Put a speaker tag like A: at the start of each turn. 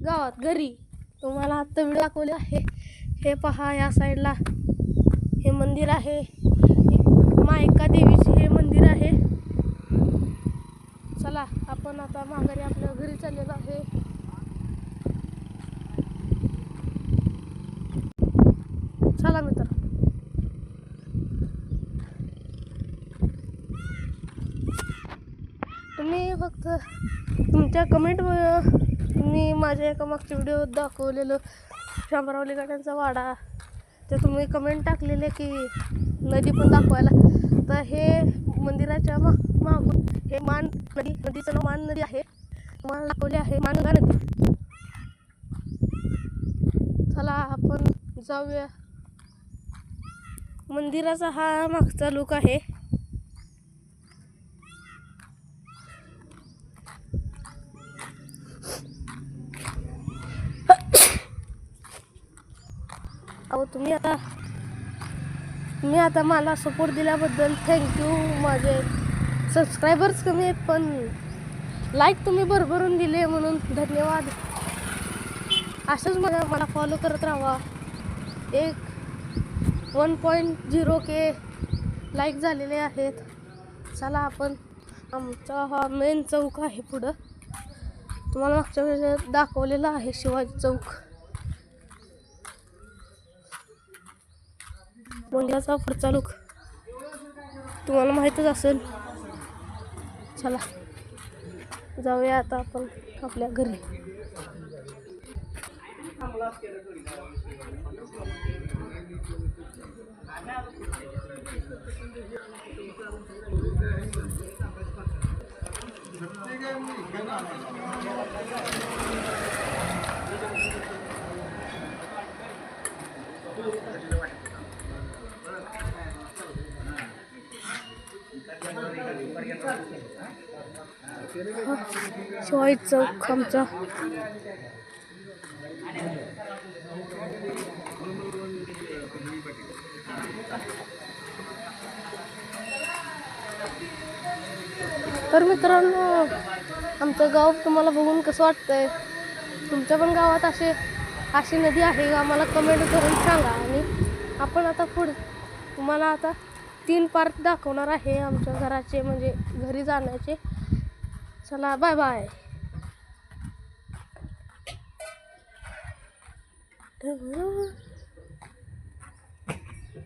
A: गावात घरी तुम्हाला आता व्हिडिओ दाखवले आहे। हे पहा, या साईडला हे मंदिर आहे, मायका देवीचे हे मंदिर आहे। चला आपण आता माघारी आपल्या घरी चाललेलो आहे। चला मित्र, तुम्ही फक्त तुमच्या कमेंटमुळे मी माझ्या एका मागच्या व्हिडिओत दाखवलेलं शामरावली गाड्यांचा वाडा, ते तुम्ही कमेंट टाकलेले की नदी पण दाखवायला, तर हे मंदिराच्या मागून हे मान नदी, नदीचं नाव मान नदी आहे, तुम्हाला दाखवले आहे मानगा नदी। चला आपण जाऊया। मंदिराचा हा मागचा लुक आहे। अहो तुम्ही आता मला सपोर्ट दिल्याबद्दल थँक्यू। माझे सबस्क्रायबर्स कमी आहेत पण लाईक तुम्ही भरभरून दिले म्हणून धन्यवाद। असंच मला फॉलो करत राहा। 1.0K लाईक झालेले आहेत। चला आपण, आमचा हा मेन चौक आहे पुढं, तुम्हाला मागच्या वेळेस दाखवलेला आहे शिवाजी चौक। मंदिराचा पुढचा लुक तुम्हाला माहीतच असेल। चला जाऊया आता आपण आपल्या घरी। शिवाजी चौक आमचा। तर मित्रांनो, आमचं गाव तुम्हाला बघून कसं वाटतंय? तुमच्या पण गावात अशी नदी आहे का? मला कमेंट करून सांगा। आणि आपण आता तुम्हाला आता 3 पार्ट दाखवणार आहे आमच्या घराचे, म्हणजे घरी जाण्याचे। चला बाय बाय।